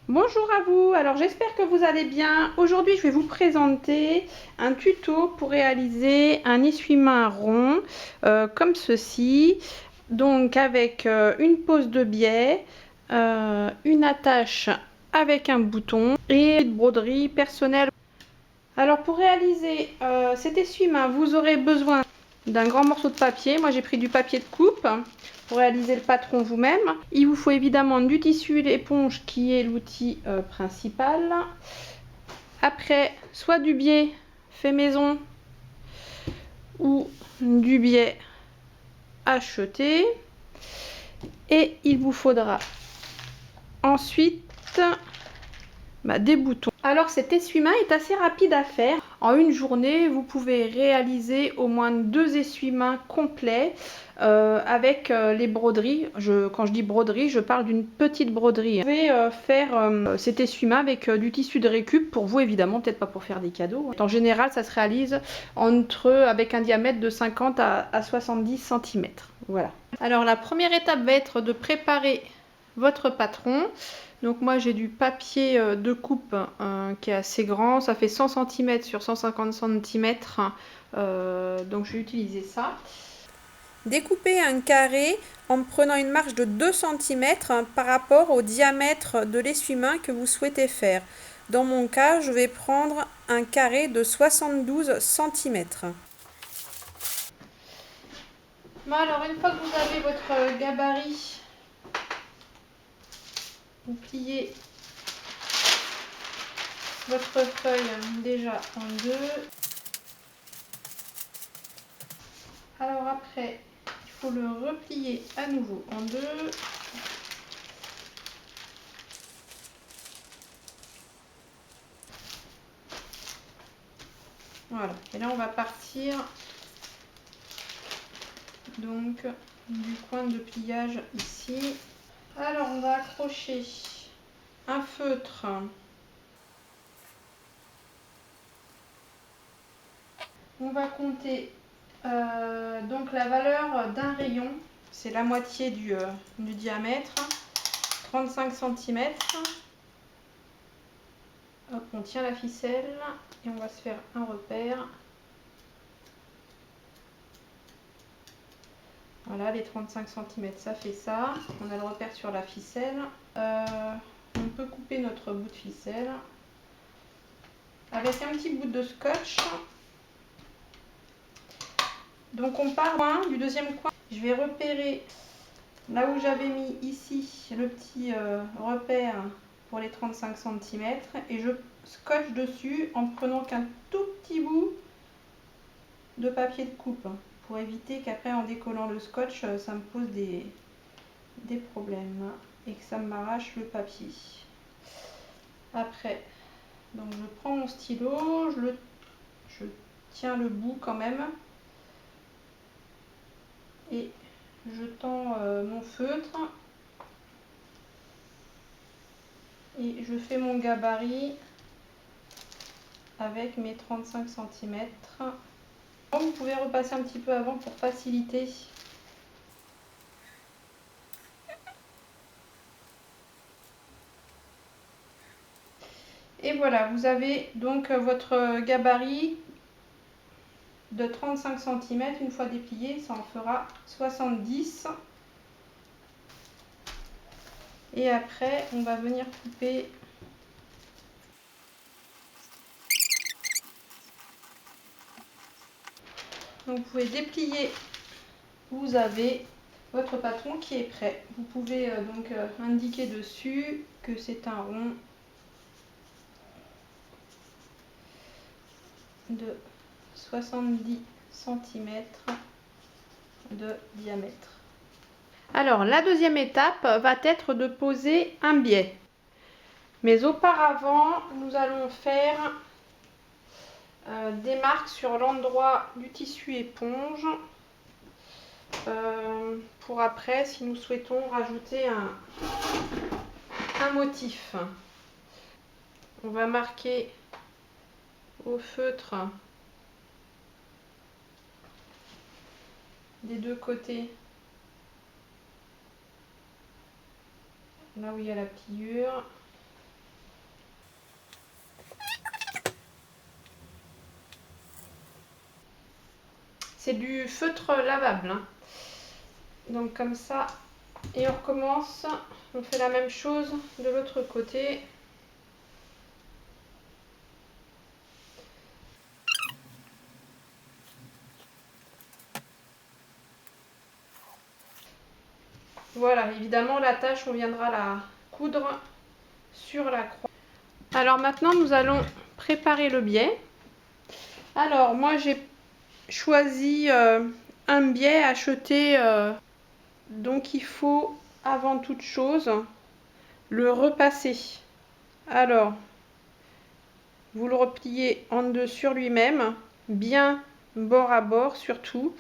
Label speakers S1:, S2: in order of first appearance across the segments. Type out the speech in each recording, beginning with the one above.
S1: Bonjour à vous, alors j'espère que vous allez bien. Aujourd'hui je vais vous présenter un tuto pour réaliser un essuie-main rond comme ceci. Donc avec une pose de biais, une attache avec un bouton et une broderie personnelle. Alors pour réaliser cet essuie-main, vous aurez besoin d'un grand morceau de papier. Moi j'ai pris du papier de coupe pour réaliser le patron vous-même. Il vous faut évidemment du tissu éponge qui est l'outil principal. Après, soit du biais fait maison ou du biais acheté. Et il vous faudra ensuite des boutons. Alors cet essuie-main est assez rapide à faire. En une journée, vous pouvez réaliser au moins 2 essuie-mains complets avec les broderies. Quand je dis broderie, je parle d'une petite broderie. Vous pouvez faire cet essuie-main avec du tissu de récup pour vous évidemment, peut-être pas pour faire des cadeaux. En général, ça se réalise avec un diamètre de 50 à 70 cm. Voilà. Alors la première étape va être de préparer votre patron. Donc moi j'ai du papier de coupe qui est assez grand, ça fait 100 cm sur 150 cm, donc je vais utiliser ça. Découpez un carré en prenant une marge de 2 cm par rapport au diamètre de l'essuie-main que vous souhaitez faire. Dans mon cas, je vais prendre un carré de 72 cm. Bon, alors une fois que vous avez votre gabarit, vous pliez votre feuille déjà en deux. Alors après, il faut le replier à nouveau en deux. Voilà, et là on va partir donc du coin de pliage ici. Alors on va accrocher un feutre. On va compter donc la valeur d'un rayon, c'est la moitié du diamètre, 35 cm. Hop, on tient la ficelle et on va se faire un repère. Voilà, les 35 cm, ça fait ça. On a le repère sur la ficelle. On peut couper notre bout de ficelle avec un petit bout de scotch. Donc on part loin du deuxième coin. Je vais repérer là où j'avais mis ici le petit repère pour les 35 cm et je scotche dessus en prenant qu'un tout petit bout de papier de coupe pour éviter qu'après en décollant le scotch ça me pose des problèmes et que ça m'arrache le papier. Après, donc je prends mon stylo, je tiens le bout quand même et je tends mon feutre et je fais mon gabarit avec mes 35 cm. Vous pouvez repasser un petit peu avant pour faciliter. Et voilà, vous avez donc votre gabarit de 35 cm. Une fois déplié, ça en fera 70. Et après, on va venir couper. Donc vous pouvez déplier, vous avez votre patron qui est prêt. Vous pouvez donc indiquer dessus que c'est un rond de 70 cm de diamètre. Alors la deuxième étape va être de poser un biais. Mais auparavant, nous allons faire des marques sur l'endroit du tissu éponge pour après, si nous souhaitons rajouter un motif. On va marquer au feutre des deux côtés, là où il y a la pliure. c'est du feutre lavable, hein. Donc comme ça, et on recommence, on fait la même chose de l'autre côté. Voilà, évidemment la tâche, on viendra la coudre sur la croix. Alors maintenant, nous allons préparer le biais. Alors moi, j'ai choisi un biais acheté. Donc il faut, avant toute chose, le repasser. Alors, vous le repliez en deux sur lui-même, bien bord à bord surtout,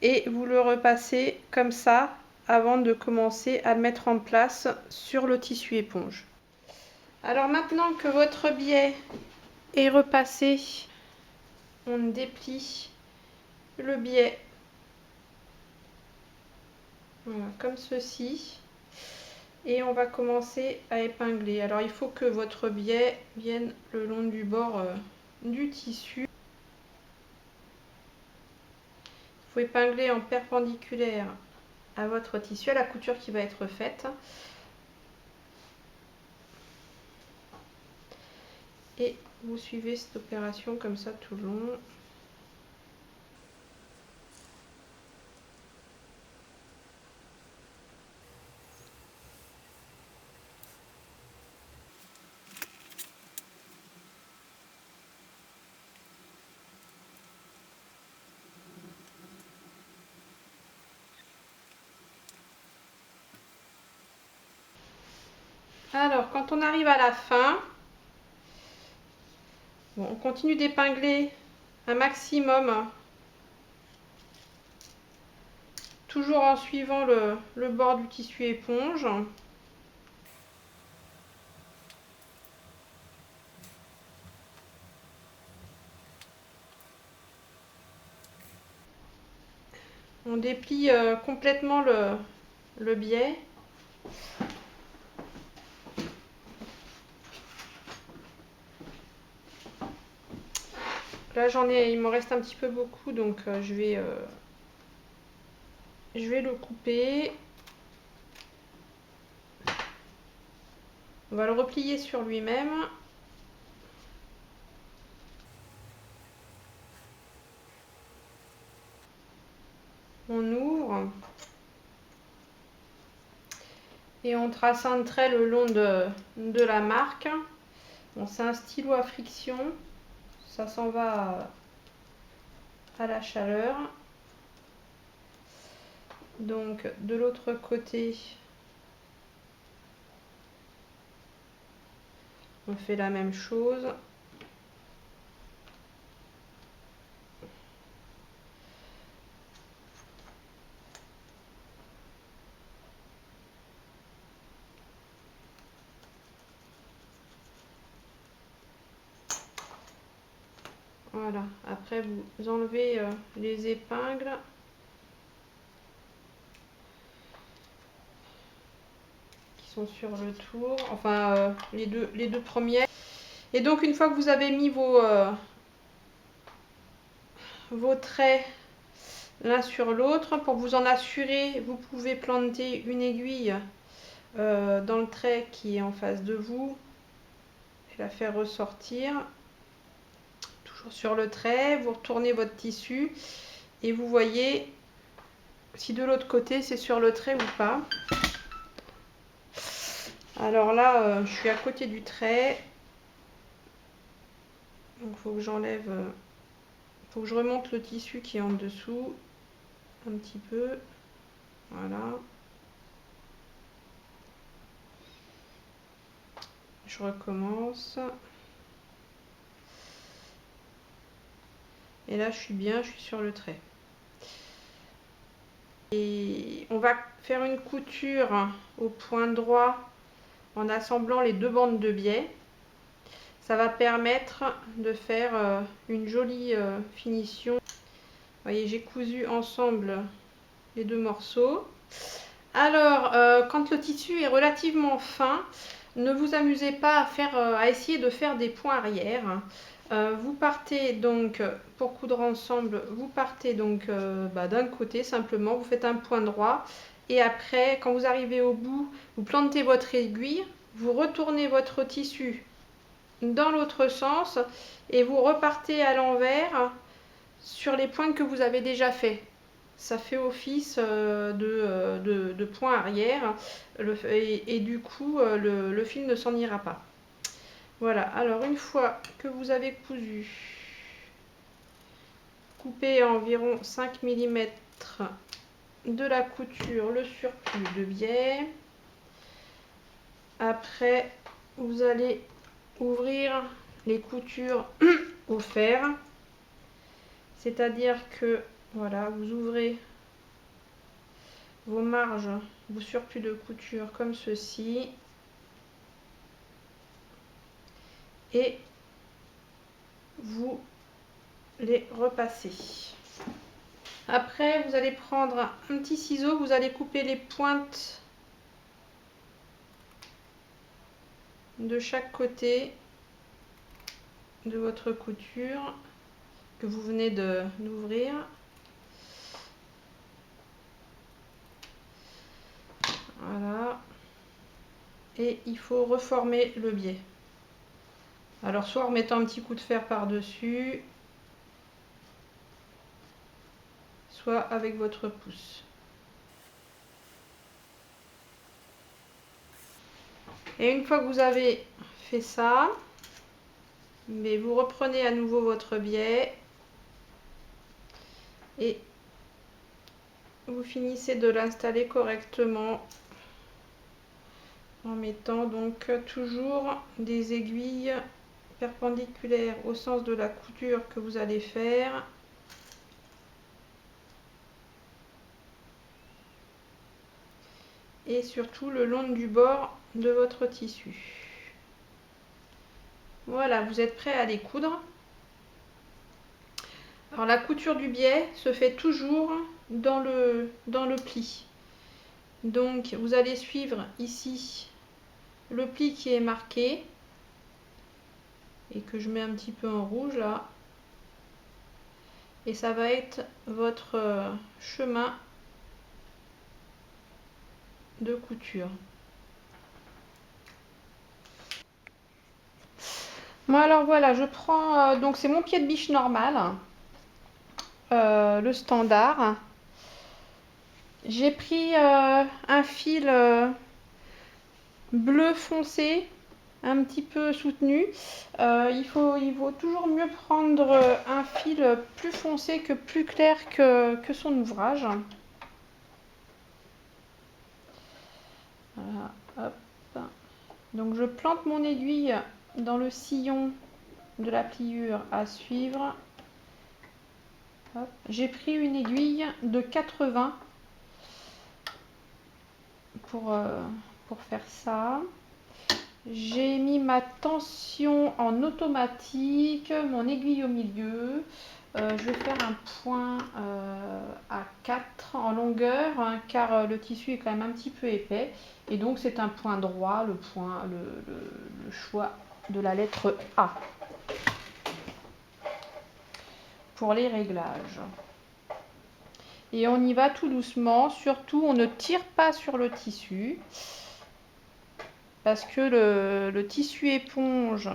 S1: et vous le repassez comme ça avant de commencer à le mettre en place sur le tissu éponge. Alors maintenant que votre biais est repassé, on déplie le biais, voilà, comme ceci, et on va commencer à épingler. Alors il faut que votre biais vienne le long du bord du tissu. Il faut épingler en perpendiculaire à votre tissu, à la couture qui va être faite. Et vous suivez cette opération comme ça tout le long. Alors, quand on arrive à la fin, bon, on continue d'épingler un maximum, toujours en suivant le bord du tissu éponge. On déplie complètement le biais. Là, il m'en reste un petit peu beaucoup, donc je vais le couper. On va le replier sur lui-même. On ouvre. Et on trace un trait le long de la marque. Bon, c'est un stylo à friction. Ça s'en va à la chaleur. Donc de l'autre côté, on fait la même chose. Voilà, après vous enlevez les épingles. Qui sont sur le tour, enfin les deux premiers. Et donc une fois que vous avez mis vos traits l'un sur l'autre, pour vous en assurer, vous pouvez planter une aiguille dans le trait qui est en face de vous et la faire ressortir. Toujours sur le trait, vous retournez votre tissu et vous voyez si de l'autre côté c'est sur le trait ou pas. Alors là, je suis à côté du trait. Donc il faut que j'enlève, faut que je remonte le tissu qui est en dessous un petit peu. Voilà. Je recommence. Et là, je suis bien, je suis sur le trait. Et on va faire une couture au point droit en assemblant les deux bandes de biais. Ça va permettre de faire une jolie finition. Vous voyez, j'ai cousu ensemble les deux morceaux. Alors, quand le tissu est relativement fin, ne vous amusez pas à essayer de faire des points arrière. Vous partez donc, pour coudre ensemble, vous partez donc d'un côté simplement, vous faites un point droit et après, quand vous arrivez au bout, vous plantez votre aiguille, vous retournez votre tissu dans l'autre sens et vous repartez à l'envers sur les points que vous avez déjà fait. Ça fait office de point arrière et du coup le fil ne s'en ira pas. Voilà, alors une fois que vous avez cousu, coupez à environ 5 mm de la couture le surplus de biais. Après, vous allez ouvrir les coutures au fer, c'est-à-dire que voilà, vous ouvrez vos marges, vos surplus de couture comme ceci et vous les repassez. Après, vous allez prendre un petit ciseau, vous allez couper les pointes de chaque côté de votre couture que vous venez d'ouvrir. Voilà. Et il faut reformer le biais. Alors soit en mettant un petit coup de fer par-dessus, soit avec votre pouce. Et une fois que vous avez fait ça, mais vous reprenez à nouveau votre biais et vous finissez de l'installer correctement en mettant donc toujours des aiguilles perpendiculaires au sens de la couture que vous allez faire. Et surtout le long du bord de votre tissu. Voilà, vous êtes prêt à les coudre. Alors la couture du biais se fait toujours dans le pli. Donc vous allez suivre ici le pli qui est marqué et que je mets un petit peu en rouge là. Et ça va être votre chemin de couture. Moi alors voilà, je prends donc c'est mon pied de biche normal, le standard. J'ai pris un fil bleu foncé, un petit peu soutenu. Il vaut toujours mieux prendre un fil plus foncé que plus clair que son ouvrage. Voilà, hop. Donc je plante mon aiguille dans le sillon de la pliure à suivre. J'ai pris une aiguille de 80 pour faire ça. J'ai mis ma tension en automatique, mon aiguille au milieu. Je vais faire un point à 4 en longueur hein, car le tissu est quand même un petit peu épais et donc c'est un point droit, le choix de la lettre A pour les réglages. Et on y va tout doucement, surtout on ne tire pas sur le tissu parce que le tissu éponge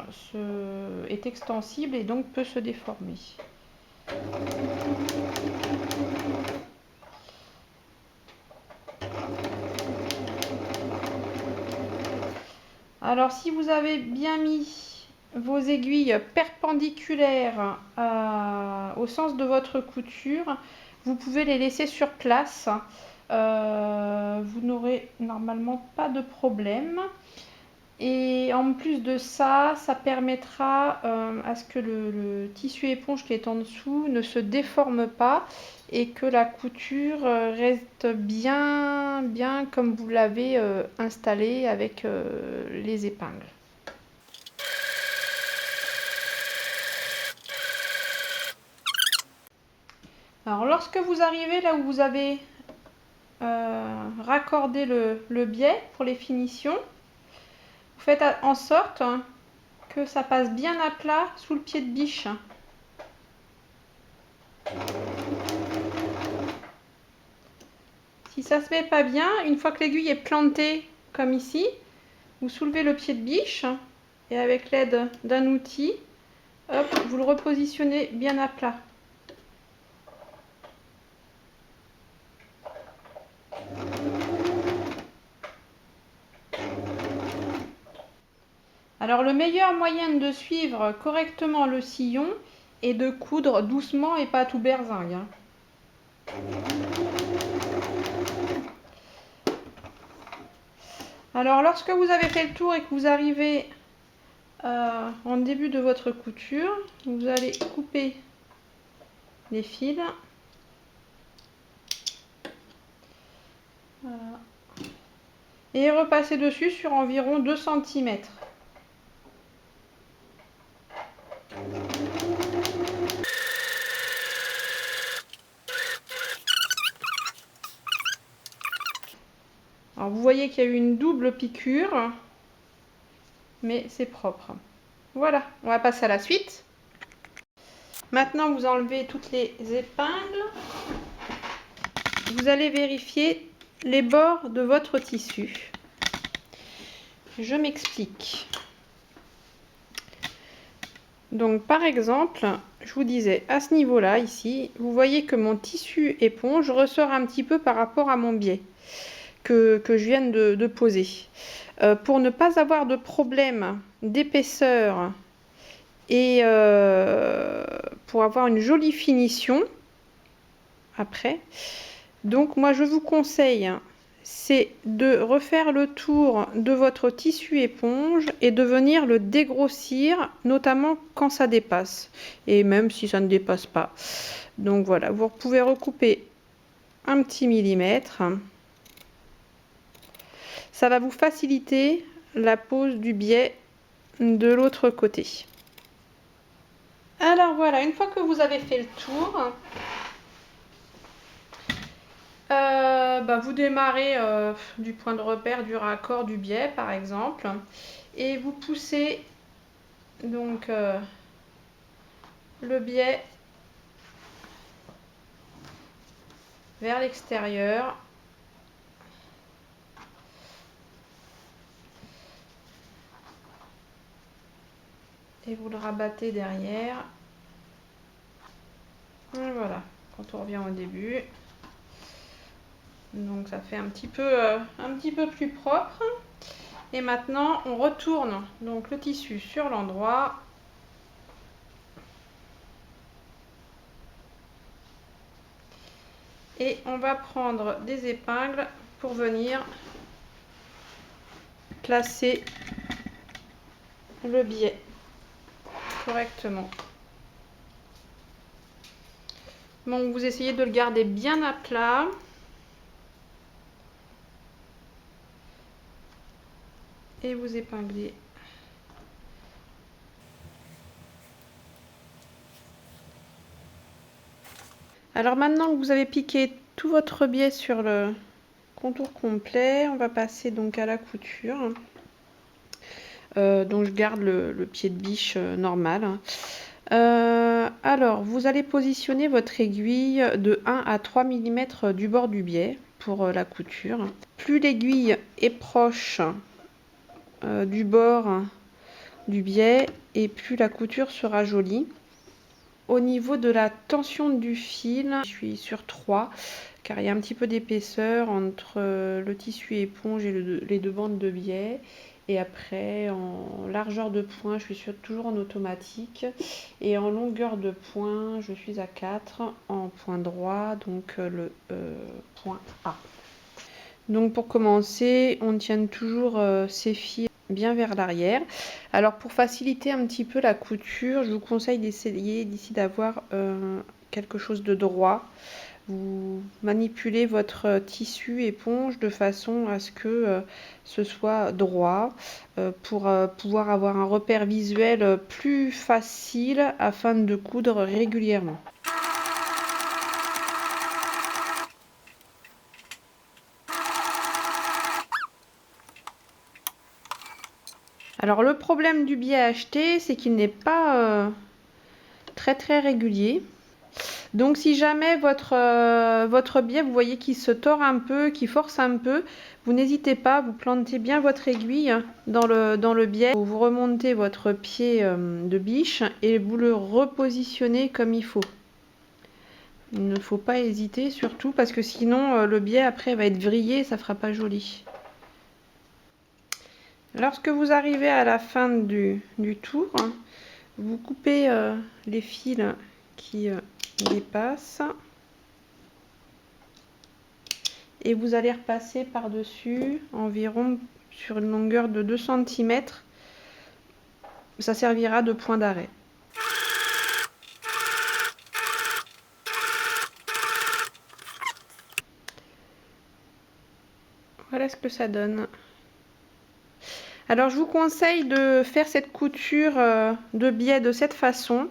S1: est extensible et donc peut se déformer. Alors si vous avez bien mis vos aiguilles perpendiculaires au sens de votre couture, vous pouvez les laisser sur place. Vous n'aurez normalement pas de problème. Et en plus de ça, ça permettra à ce que le tissu éponge qui est en dessous ne se déforme pas et que la couture reste bien comme vous l'avez installé avec les épingles. Alors lorsque vous arrivez là où vous avez raccordé le biais pour les finitions, vous faites en sorte que ça passe bien à plat sous le pied de biche. Si ça se met pas bien, une fois que l'aiguille est plantée comme ici, vous soulevez le pied de biche et avec l'aide d'un outil, hop, vous le repositionnez bien à plat. Alors le meilleur moyen de suivre correctement le sillon est de coudre doucement et pas tout berzingue, hein. Alors lorsque vous avez fait le tour et que vous arrivez en début de votre couture, vous allez couper les fils. Voilà. Et repasser dessus sur environ 2 cm. Alors vous voyez qu'il y a eu une double piqûre, mais c'est propre. Voilà, on va passer à la suite. Maintenant, vous enlevez toutes les épingles. Vous allez vérifier les bords de votre tissu. Je m'explique. Donc par exemple, je vous disais, à ce niveau-là, ici, vous voyez que mon tissu éponge ressort un petit peu par rapport à mon biais que je viens de poser. Pour ne pas avoir de problème d'épaisseur et pour avoir une jolie finition après, donc moi je vous conseille, c'est de refaire le tour de votre tissu éponge et de venir le dégrossir, notamment quand ça dépasse et même si ça ne dépasse pas. Donc voilà, vous pouvez recouper un petit millimètre. Ça va vous faciliter la pose du biais de l'autre côté. Alors voilà, une fois que vous avez fait le tour, vous démarrez du point de repère, du raccord, du biais par exemple, et vous poussez donc le biais vers l'extérieur. Et vous le rabattez derrière. Et voilà, quand on revient au début. Donc ça fait un petit peu plus propre. Et maintenant, on retourne donc le tissu sur l'endroit. Et on va prendre des épingles pour venir placer le biais correctement. Donc vous essayez de le garder bien à plat. Et vous épinglez. Alors maintenant que vous avez piqué tout votre biais sur le contour complet, on va passer donc à la couture. Donc je garde le pied de biche normal. Alors vous allez positionner votre aiguille de 1 à 3 mm du bord du biais pour la couture. Plus l'aiguille est proche du bord du biais et plus la couture sera jolie. Au niveau de la tension du fil, je suis sur 3 car il y a un petit peu d'épaisseur entre le tissu éponge et les deux bandes de biais. Et après, en largeur de point, je suis toujours en automatique. Et en longueur de point, je suis à 4 en point droit, donc le point A. Donc pour commencer, on tient toujours ces fils bien vers l'arrière. Alors pour faciliter un petit peu la couture, je vous conseille d'essayer d'ici d'avoir quelque chose de droit. Vous manipulez votre tissu éponge de façon à ce que ce soit droit pour pouvoir avoir un repère visuel plus facile afin de coudre régulièrement. Alors le problème du biais acheté, c'est qu'il n'est pas très régulier. Donc si jamais votre biais, vous voyez qu'il se tord un peu, qu'il force un peu, vous n'hésitez pas, vous plantez bien votre aiguille dans le biais, vous remontez votre pied de biche et vous le repositionnez comme il faut. Il ne faut pas hésiter surtout parce que sinon le biais après va être vrillé et ça fera pas joli. Lorsque vous arrivez à la fin du tour, vous coupez les fils qui dépassent et vous allez repasser par-dessus environ sur une longueur de 2 cm. Ça servira de point d'arrêt. Voilà ce que ça donne. Alors je vous conseille de faire cette couture de biais de cette façon,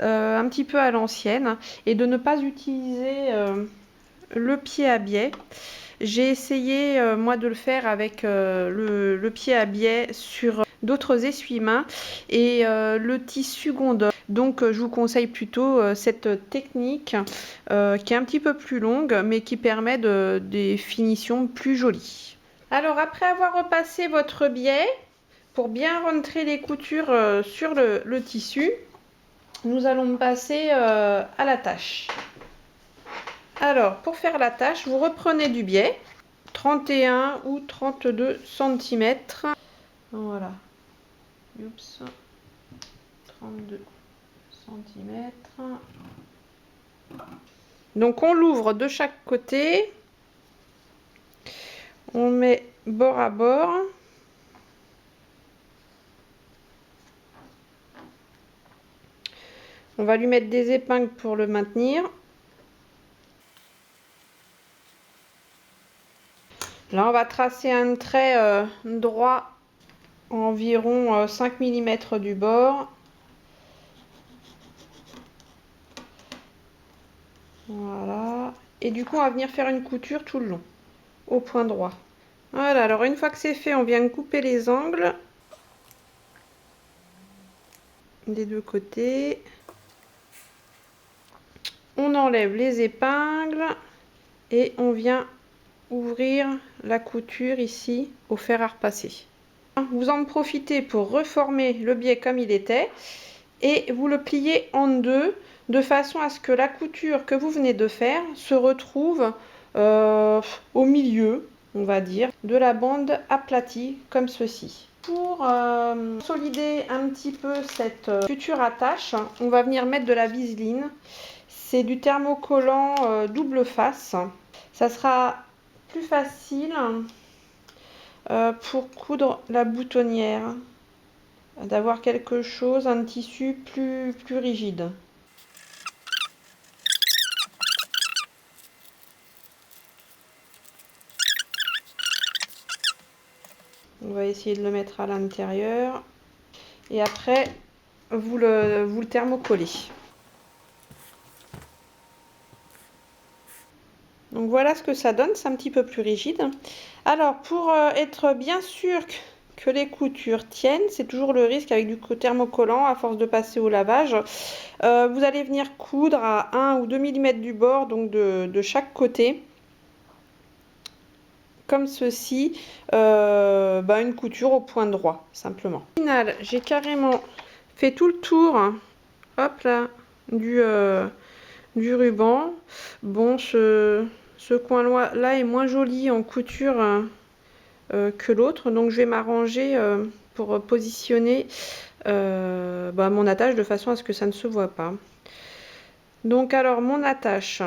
S1: un petit peu à l'ancienne, et de ne pas utiliser le pied à biais. J'ai essayé moi de le faire avec le pied à biais sur d'autres essuie-mains et le tissu gondole. Donc je vous conseille plutôt cette technique qui est un petit peu plus longue mais qui permet des finitions plus jolies. Alors après avoir repassé votre biais, pour bien rentrer les coutures sur le tissu, nous allons passer à la tâche. Alors pour faire la tâche, vous reprenez du biais, 31 ou 32 cm. Voilà. Oups. 32 cm. Donc on l'ouvre de chaque côté. On met bord à bord. On va lui mettre des épingles pour le maintenir. Là, on va tracer un trait droit environ 5 mm du bord. Voilà. Et du coup, on va venir faire une couture tout le long, au point droit. Voilà, alors une fois que c'est fait, on vient couper les angles des deux côtés. On enlève les épingles et on vient ouvrir la couture ici au fer à repasser. Vous en profitez pour reformer le biais comme il était et vous le pliez en deux de façon à ce que la couture que vous venez de faire se retrouve au milieu, on va dire, de la bande aplatie comme ceci. Pour solider un petit peu cette future attache, on va venir mettre de la viseline. C'est du thermocollant double face. Ça sera plus facile pour coudre la boutonnière, d'avoir quelque chose, un tissu plus rigide. On va essayer de le mettre à l'intérieur et après vous le thermocollez. Donc voilà ce que ça donne, c'est un petit peu plus rigide. Alors pour être bien sûr que les coutures tiennent, c'est toujours le risque avec du thermocollant à force de passer au lavage. Vous allez venir coudre à 1 ou 2 mm du bord, donc de chaque côté. Comme ceci, une couture au point droit, simplement. Au final, j'ai carrément fait tout le tour, hop là, du ruban. Bon, ce coin-là est moins joli en couture que l'autre, donc je vais m'arranger pour positionner mon attache de façon à ce que ça ne se voit pas. Donc alors mon attache,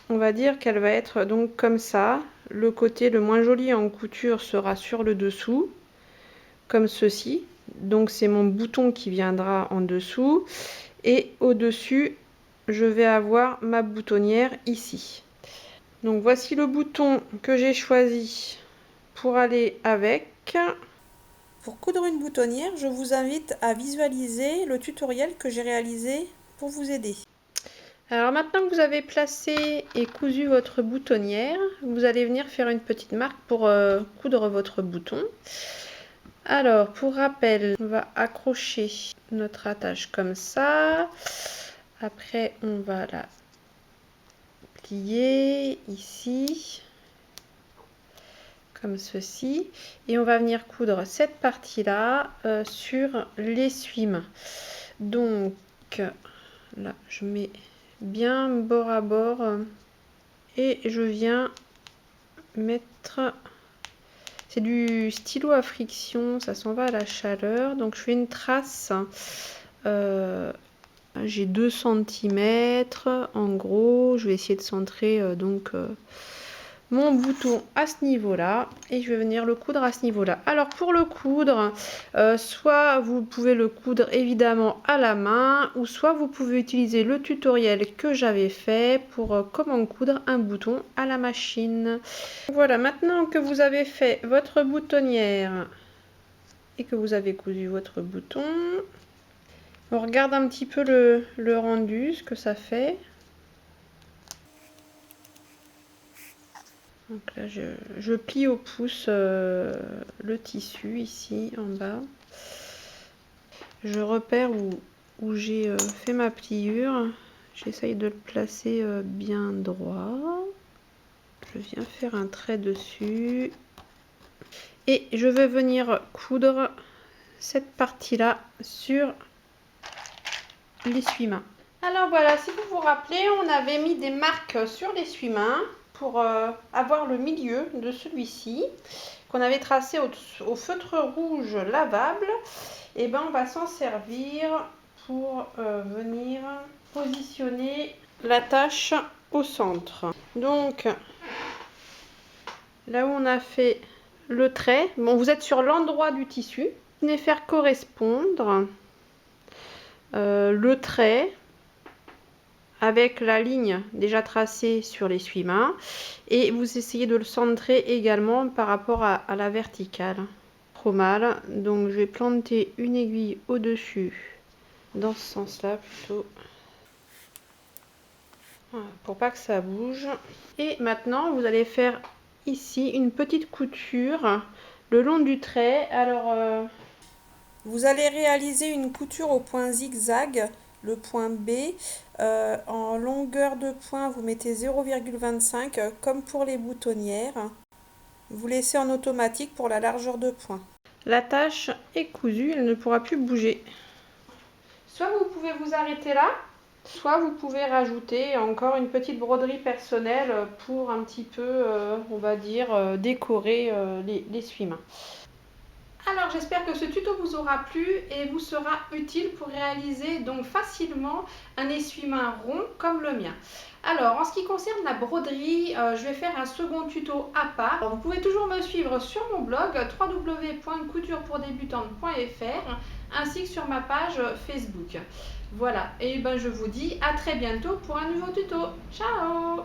S1: on va dire qu'elle va être donc comme ça. Le côté le moins joli en couture sera sur le dessous, comme ceci. Donc c'est mon bouton qui viendra en dessous. Et au-dessus, je vais avoir ma boutonnière ici. Donc voici le bouton que j'ai choisi pour aller avec. Pour coudre une boutonnière, je vous invite à visualiser le tutoriel que j'ai réalisé pour vous aider. Alors maintenant que vous avez placé et cousu votre boutonnière, vous allez venir faire une petite marque pour coudre votre bouton. Alors, pour rappel, on va accrocher notre attache comme ça. Après, on va la plier ici, comme ceci. Et on va venir coudre cette partie-là sur l'essuie-main. Donc, là, je mets bien bord à bord et je viens mettre... C'est du stylo à friction, ça s'en va à la chaleur. Donc, je fais une trace... j'ai 2 cm en gros. Je vais essayer de centrer mon bouton à ce niveau là et je vais venir le coudre à ce niveau là. Alors pour le coudre, soit vous pouvez le coudre évidemment à la main, ou soit vous pouvez utiliser le tutoriel que j'avais fait pour comment coudre un bouton à la machine. Voilà, maintenant que vous avez fait votre boutonnière et que vous avez cousu votre bouton, on regarde un petit peu le rendu, ce que ça fait. Donc là, je plie au pouce le tissu ici en bas. Je repère où j'ai fait ma pliure. J'essaye de le placer bien droit. Je viens faire un trait dessus. Et je vais venir coudre cette partie-là sur l'essuie-main. Alors voilà, si vous vous rappelez, on avait mis des marques sur l'essuie-main pour avoir le milieu de celui-ci qu'on avait tracé au feutre rouge lavable. Et ben on va s'en servir pour venir positionner l'attache au centre. Donc là où on a fait le trait, bon, vous êtes sur l'endroit du tissu, vous venez faire correspondre le trait avec la ligne déjà tracée sur l'essuie-main et vous essayez de le centrer également par rapport à la verticale. Trop mal, donc je vais planter une aiguille au-dessus dans ce sens-là plutôt. Voilà, pour pas que ça bouge. Et maintenant vous allez faire ici une petite couture le long du trait. Alors vous allez réaliser une couture au point zigzag, le point B. En longueur de point, vous mettez 0,25 comme pour les boutonnières. Vous laissez en automatique pour la largeur de point. L'attache est cousue, elle ne pourra plus bouger. Soit vous pouvez vous arrêter là, soit vous pouvez rajouter encore une petite broderie personnelle pour un petit peu, on va dire, décorer l'essuie-main. Alors j'espère que ce tuto vous aura plu et vous sera utile pour réaliser donc facilement un essuie-main rond comme le mien. Alors en ce qui concerne la broderie, je vais faire un second tuto à part. Alors, vous pouvez toujours me suivre sur mon blog www.couturepourdébutantes.fr ainsi que sur ma page Facebook. Voilà, et ben je vous dis à très bientôt pour un nouveau tuto. Ciao!